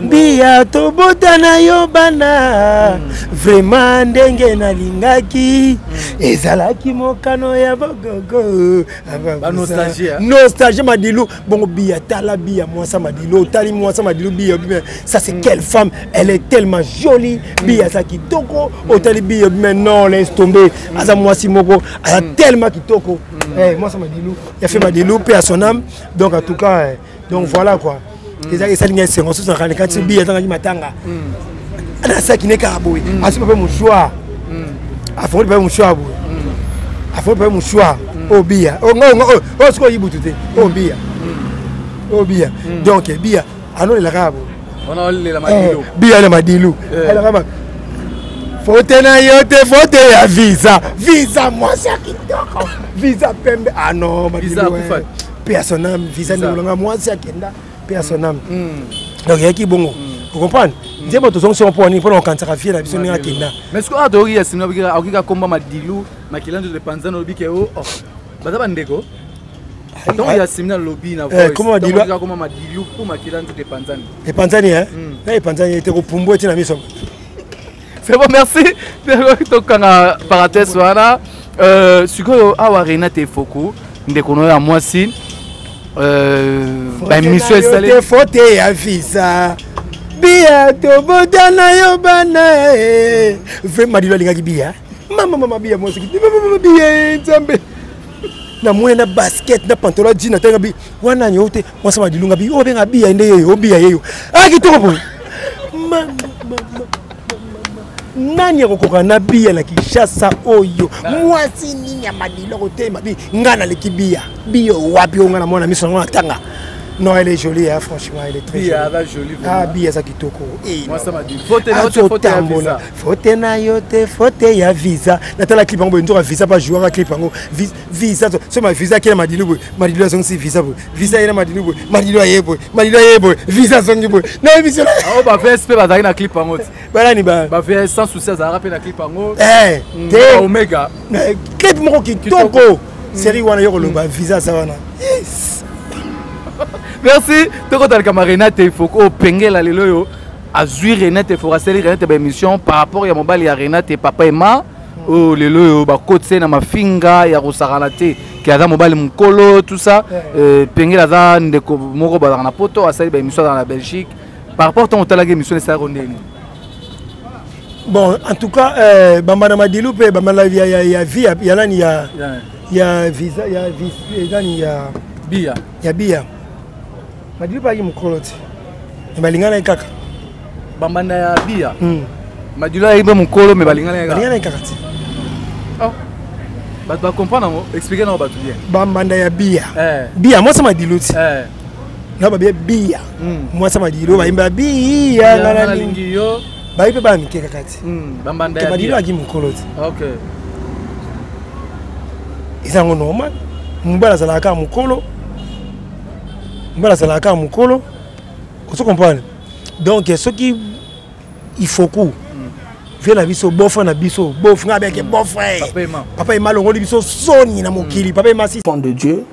Bia to bota na yo bana. Vraiment ndenge na lingaki. Ezalaki mokano ya bogogo. Ba nostalgie. Nostalgie Madilu. Bon bia tala bia moi ça Madilu, tali moi ça Madilu bia. Ça c'est quelle femme, elle est tellement jolie. Bia ça kitoko, otali bia mais non laisse tomber. Asa moi si moko. Tellement kitoko. Moi ça Madilu. Il a fait Madilu paix à son âme. Donc en tout cas donc voilà quoi. Les ça ligne c'est on se rend quand tu bia dans matanga. Ana ça qui n'est qu'à boy. Asi pas mon choix. Afon pas mon choix boy. Afon pas mon choix. Oh bia. Oh non oh ce qu'on y boutute. Oh bia. Oh bia. Donc bia ano le rabo. On a le la Madilu. Bia le Madilu. Elle rabo. Fote na yote fote ya visa. Visa moi ça qui toko. Visa pembe. Ah non, visa kufa. Personnel, visa ndolanga moi ça qui nda personnel. Donc yaki bongo. Vous comprenez? Dis moi tous on sont pour ni pour on quand ça fier na biso ni akina. Mais ce que adori ya simna bika akika komba Madilu, makilando de panzano bike o. Bazaba ndeko. Donc il y a simna lobby na voice. Comment Madilu? Comment Madilu pour makilando de panzani. Et panzani hein? Et panzani était au pumbo et na miso. C'est bon, merci. Donc, on a parenthèse, voilà. Ce que awa Renate Foko, ndekono ya mwasi. Mission installée. Fote ya visa. Bia to bodana yo bana. Vraiment Madilu lingaki bia. Mama bia mwasi. Bia nzambe. Na mwena basket na pantalon jean na tanga bi. Wana nyote mwasa Madilu ngabi. O benga bia inde yo bia yeyo. Akitoko boy. Nani akokoka na bia na Kishasa oyo mwasi nini ya Madilu kote mabi ngana lekibia bio wapi ngana mwana miso ngana tanga. Non, elle est jolie, hein, franchement, elle est très jolie. Bia jolie. Ah, bia ça kitoko. Moi ça m'a dit. Faut ya visa. Faut na yote, faut ya visa. Natala clip en bonjour visa pas jouer à clip en visa. C'est ma visa qui est Madilu. Madilu sont si visa. Visa est Madilu. Madilu ayebo. Madilu ayebo. Visa sont bon. Non, mission. Ah, bah faire SP ba na clip en haut. Bala ni ba. Ba faire sans souci ça rappeler na clip en haut. Omega. Clip moko kitoko. Série wana yo loba visa ça wana. Yes. Merci. Toko tal Renate Foko pengela lelo yo azui Renate Foko aseli Renate ba émission par rapport ya mobali ya Renate papa ema o lelo yo ba kotse na mafinga ya rosarana te ki aza mobali mukolo tout ça pengela za ndeko moko ba na poto aseli ba émission dans la Belgique par rapport ton talage émission ça rondeni. Bon en tout cas bamba Madilu pe bamba ya vie ya nani ya visa ya visa nani ya bia ya bia Madilu pa mukoloti. Balingana ikaka. Bambanda ya bia. Madilu aiba mukolo me balingana ikaka. Balingana ikaka. Oh. Ba comprendre mo, expliquer na ba tout bien. Bambanda ya bia. Bia moi ça Madilu ti. Na ba bia. Moi ça Madilu ba imba bia ngana lingi yo. Ba ipe ba mike kakati. Bambanda ya bia. Madilu agi mukoloti. OK. Isa ngo normal. Mbala salaka mukolo. Mbala salaka mukolo. Vous comprenez? Donc ce qui il faut que vient la biso bofa na biso bof nga avec bon frère. Papa est mal on li biso soni na mokili. Papa est massi. Enfant de Dieu.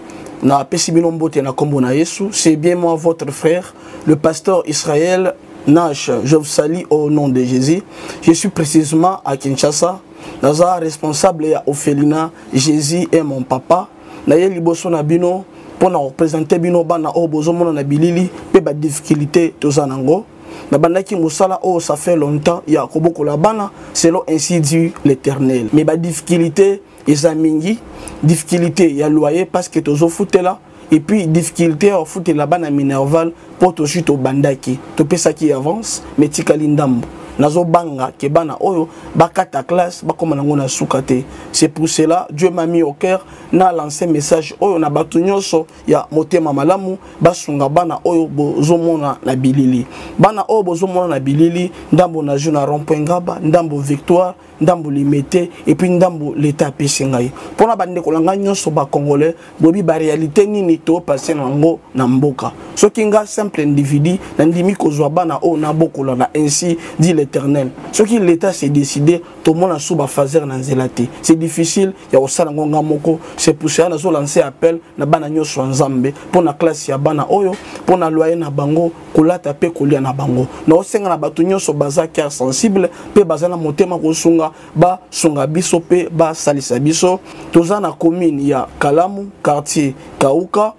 Na pesibino mbote na kombo na Yesu, c'est bien moi votre frère, le pasteur Israël Nash. Je vous salue au nom de Jésus. Je suis précisément à Kinshasa. Naza responsable ya Ophelina. Jésus est mon papa. Na ye liboso na bino pour nous représenter bino bana o bozomona na bilili pe ba difficulté tozanango. Na bandaki musala oh ça fait longtemps ya koboko la bana selon ainsi dit l'Éternel. Mais ba difficulté eza mingi difficulté ya loyer parce que tozo futela et puis difficulté au futela bana minerval pour to jute au bandaki to pesa qui avance mais tikali ndambo nazo banga ke bana oyo bakata classe bakoma nango na sukate. C'est pour cela Dieu m'a mis au cœur na lancé message oyo na batu nyonso ya motema malamu basunga bana oyo bozomona na bilili, bana oyo bozomona na bilili ndambo na juna rond-point Ngaba, ndambo Victoire, ndambo Limité et puis ndambo l'état pesengai pona bande kolanga nyonso ba congolais bobi ba réalité nini to passer nango na mboka soki nga simple individu na ndimi kozwa bana oyo na bokola na ainsi dit l'Éternel. Ce qui l'État s'est décidé, tout le monde a sous fazer dans zelati. C'est difficile, il y a aussi ngonga moko. C'est pour ça que nous lancé appel na bana nyoso nzambe pour na classe ya bana oyo, pour na loyer na bango, kolata pe kolia na bango. Na osenga na batu nyoso baza qui sensible, pe baza na motema ko sunga ba sunga biso pe ba salisa biso. Toza na commune ya Kalamu, quartier Kauka,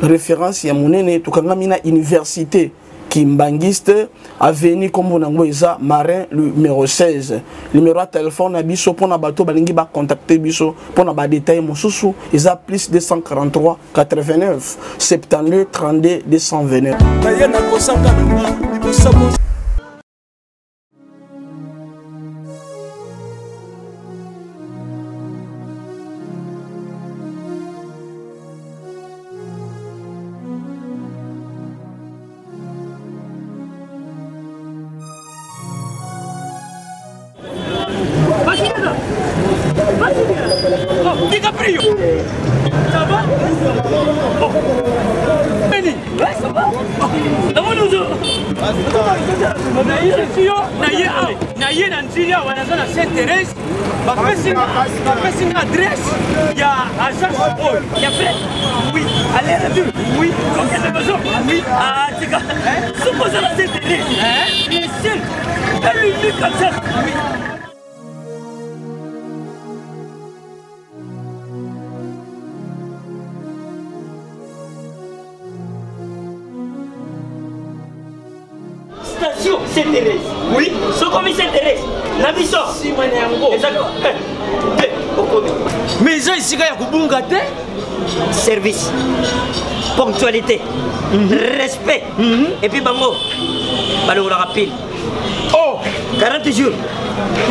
référence ya monene tukanga mina université Kimbangiste, avenue comme on a Marin numéro 16. Numéro de téléphone à biso pour na bateau balingi ba contacter biso pour na ba détail mosusu isa plus 243 89 72 32 229. DiCaprio, ça va? Benny, ouais, ça va? naye na nzila wanaza na Saint-Thérèse bapesi na adresse ya agence oil ya fait oui allez la vue oui donc c'est besoin oui ah tika suppose la Saint-Thérèse bien sûr elle lui dit comme ça oui. Station Saint-Thérèse. Oui. Ce qu'on Saint-Thérèse. La mission. Si moi exactement. Mais ça ici il y a kubunga te. Service. Ponctualité. Respect. Et puis bango. Balo la rapide. Oh, 40 jours.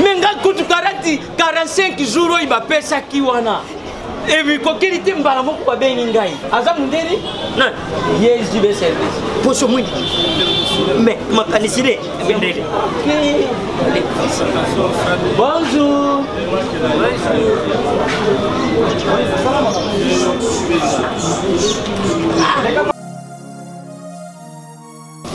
Mais ngal kutu 45 jours il va payer ça qui wana. Et puis kokilité mbala moko ba bengi ngai. Aza mundeni? Non. Yes, du service. Pour ce monde. Mais ma canicile bonjour.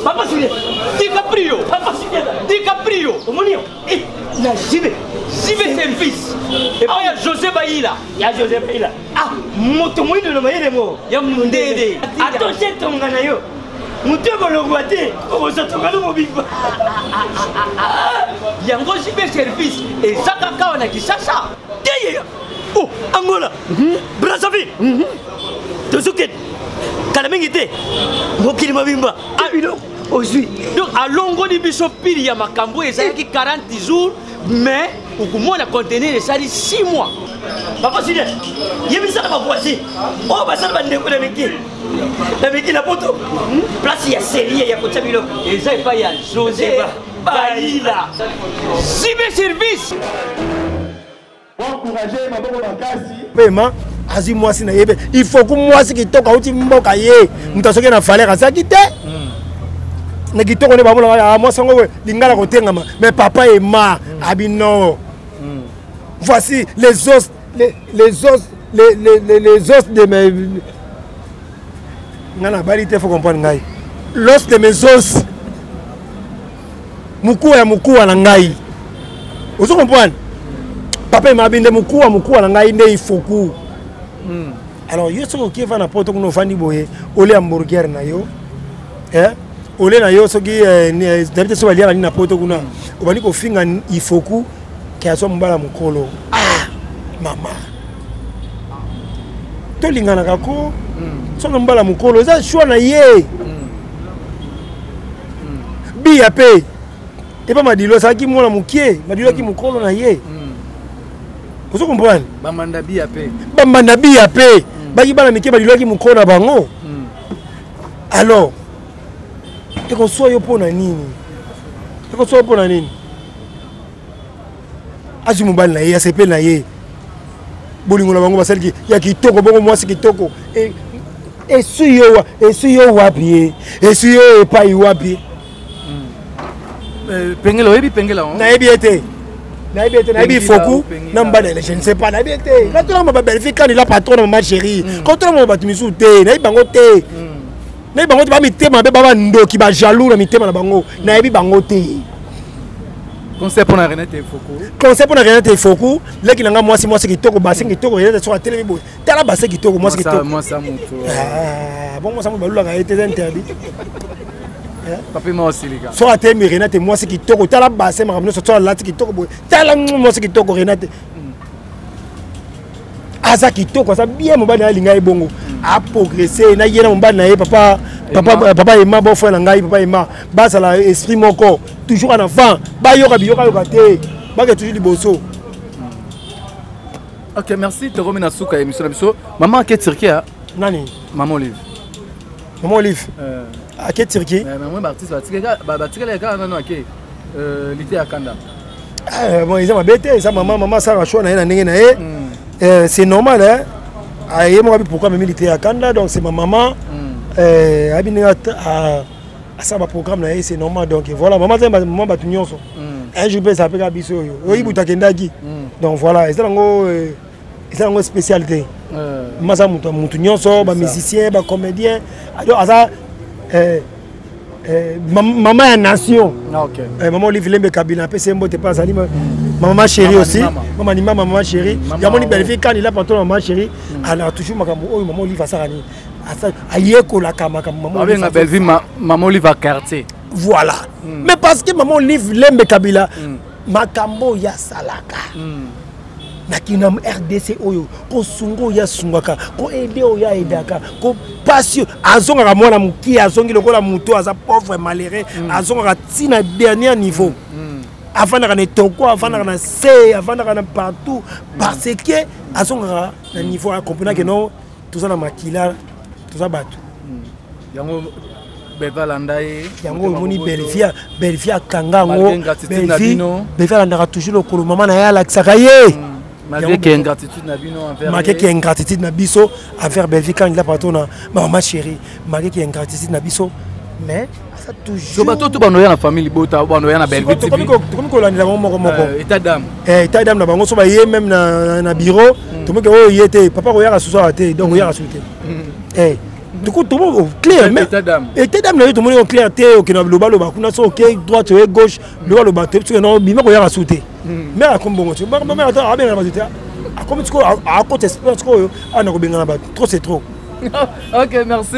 Papa Julien, DiCaprio, Papa Julien, DiCaprio, Omonio, eh, na Jibe service. Et puis il y a José Baïla. Il y a José Baïla. Ah, moto moi de le maïle mo. Il y a Mundede. Attention ton ganayo. Mutu bolongwate, on se trouve dans mon bimba. Yango Jibe service et Sakaka on a qui ça. Oh, Angola. Brazzaville. Tosuket. Kalamengite. Mokili mabimba. Ah, une aujourd'hui. Donc à longo di biso pili ya makambo ezaki 40 jours mais on a contenu ça dit 6 mois. Papa Julien, il y a mis ça dans ma voici. Oh, bah ça va me décoller avec qui? Avec qui la photo? Place il y a série, il y a côté Milo. Et ça il y a José Baïla. Jibe service. Encourager ma bonne makasi. Paiement. Azi moi si na yebe. Il faut que moi si qui toka uti mboka ye. Mutasoke na falaire ça qui te. Na qui toka ne ba mola moi sango lingala kotenga mais papa est mort. Abino. Voici les os de mes ngana barité faut comprendre ngai. L'os de mes os. Mukua na ngai. Vous comprenez? Papa m'a bindé mukua na ngai ne ifoku. Alors yo soko ki va na poto kuno fandi boye ole hamburger na yo. Ole na yo soki d'habitude so balia na poto kuna. Obani ko finga ifoku ki aso mbala mukolo. Ah mama. To lingana kako. So mbala mukolo za shwa na ye. Bi ape. Et pas madilo ça qui mona mukie, madilo ki mukolo na ye. Vous comprenez? Bamandabi AP. Bamandabi AP. Baki bana mike balilaki mukona bango. Alors, et qu'on soit yo pona nini? Et qu'on soit pona nini? Aji mobile na ye, ACP na ye. Bolingo na bango basali ya kitoko bongo mwasi kitoko. Et suyo wapi? Et suyo epai wapi? Pengela oyebi pengela on. Na ebiete. Na ebi foku na mbana je ne sais pas na ebiete. Quand on m'a belle fille quand il a patron ma chérie. Quand on m'a battu misu te, na bango te. Na bango te ba mi te ma be baba ndo ki ba jaloux na mi te na bango. Na ebi bango te. Conseil pour la Renate Foku. Conseil pour la Renate Foku. Là qui n'a moi si kitoko bassin kitoko Renate sur la télé boy. Tala bassin kitoko moi kitoko. Moi ça moto. Ah bon moi ça me balou la été interdit. Papa moi aussi les gars. Sur la télé Renate moi c'est kitoko. Tala bassin ma ramener sur la kitoko boy. Tala moi c'est kitoko Renate. Aza kitoko ça bien mon bana linga e bongo. A progresser na yena mon bana e papa Emma bon frère ngai papa Emma basa la esprit mon corps toujours en avant ba yoka te ba que toujours liboso. OK, merci te remina souka émission la biso. Maman qui Turquie nani? Maman Olive. Maman Olive. À quel Turquie? Maman artiste batika les gars non OK. Lité à Kanda. Bon ils ont bêté ça maman ça va choix na ndenge na e. C'est normal hein. Aïe moi pourquoi même lité à Kanda donc c'est ma maman. Ça va programme là c'est normal donc voilà maman batu nyonso un jour peut s'appeler abiso yo oyibuta kendaki donc voilà c'est une spécialité masa mutu nyonso ba musicien ba comédien alors ça maman ya nation OK maman Olive Lembe Kabila pe c'est mbote pas ali maman chérie aussi maman chérie ya moni belle fille quand il a pas maman chérie alors toujours makambo oyo maman Olive asarani ayeko la kamaka maman Olive belle vie maman Olive à quartier voilà mais parce que maman Olive Lembe Kabila makambo ya salaka nakina RDC oyo ko sungo ya sungaka ko ede oya edaka ko passion azonga mwana muki azongi lokola muto aza pauvre malheureux azonga tina dernier niveau avant na toko avant na C avant na partout parce que azonga na niveau à comprendre que non tout ça na makila tout ça batu yango beva landaye yango moni belfia kangango belfia landaka toujours lokolo maman na ya laksaka ye malgré ingratitude na bino envers malgré ingratitude na biso envers Belvi quand il a partout na maman chérie malgré ingratitude na biso mais ça toujours bato to bano ya na famille bota bano ya na Belvi comme ko landela moko état d'âme na bango so ba ye même na bureau to moko o yete papa ko ya ka susa te donc ya ka suite du coup tout le monde clair mais état d'âme na tout le monde clair te o kina loba kuna so OK droite et gauche loba te parce que non bima ko ya ka suite mais à comme bon tu mais attends a bien la a comme tu à côté espèce ko ana ko bengana ba trop c'est trop. OK merci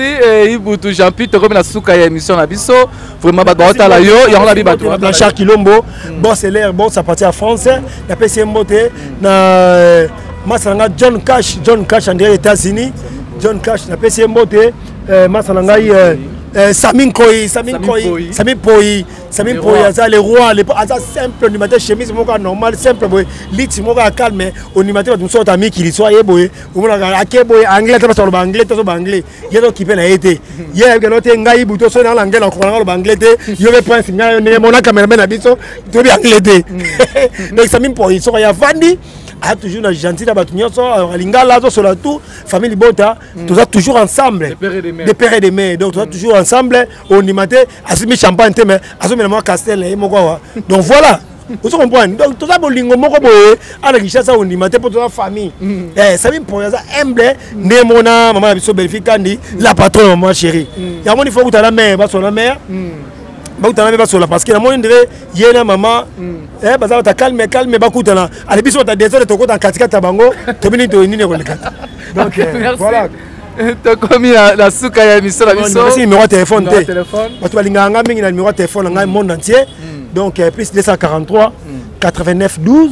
Ibutu Jean-Pierre te remet la souka ya émission na biso vraiment ba bota la yo ya on la bi bato Blanchard Kilombo bon c'est l'air bon ça partit à France na PC Mbote na Masanga John Cash André États-Unis John Cash na PC Mbote Masanga Samin Poi ça les rois les ça simple du matin chemise moka normal simple boy lit moka calme au matin tu sort ami qui soit boy ou na akeboy anglais ta so anglais ta so anglais yedo ki pe na été hier que note ngai buto so na anglais ko na anglais te yo be prince ngai ne mon cameraman na biso to bi anglais te donc Samin Poi so ya vandi a toujours na gentil na batu nyonso lingala zo sur la tout famille Bota tous toujours ensemble des pères et des mères donc tous toujours ensemble au matin asimi champagne te mais asimi na castel et moko donc voilà vous comprenez donc tout ça bolingo moko boye ala kishasa au matin pour toute la famille Samin Poi ça humble ne mona maman biso Belfi Kandi la patronne maman chérie ya moni faut que ta la mère ba son la mère bakutana ba sola parce que na moni ndire yena maman baza ta calme bakutana ale biso ta désordre to ko ta katika bango to bini to nini ko lekata donc voilà to komi la souka ya émission la biso merci numéro de téléphone te bato balinga nga mingi na numéro de téléphone nga monde entier donc plus 243 89 12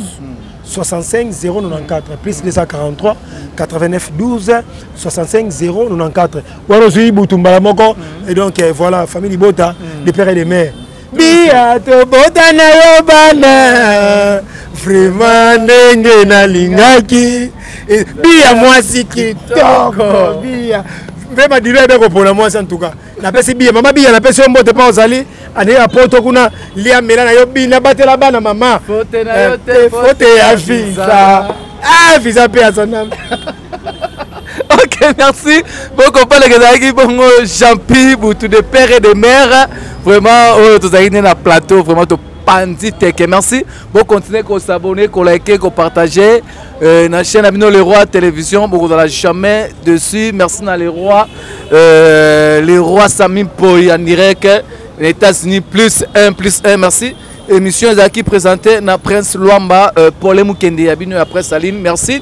65 094 plus 243 89 12 65 094 Warozi Butumbala moko et donc voilà famille Bota des pères et des mères Bia to Bota na yo bana vraiment ndenge nalingaki bia mwasi kitoko bia vraiment dire beko pona mwasi en tout cas napesi bia mama bia napesi mbote pa ozali ane ya poto kuna lia mela na yo bina batela bana mama fote na yo te fote ya fisa fisa pe à son âme. Ok, merci. Bon, compagnie que bongo Champi, boutou de père et de mère. Vraiment, tous avez dans plateau, vraiment de pandi teke. Merci. Bon, continuez à s'abonner, à liker, à partager. La chaîne Abino Les Rois Télévision, beaucoup de la jamais dessus. Merci à les rois Samim Poy en direct. Les États-Unis +1 merci. Émission qui présentée na Prince Luamba, Paul Mukende Abino après Salim. Merci.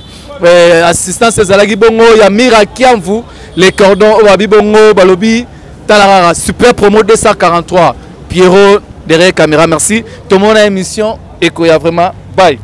Assistance Zalagi Bongo, Yamira Kiamvu, les cordons Oabi Bongo, Balobi, Talarara, super promo 243. Pierrot derrière caméra, merci. Tout le monde a émission et qu'il y a vraiment bye.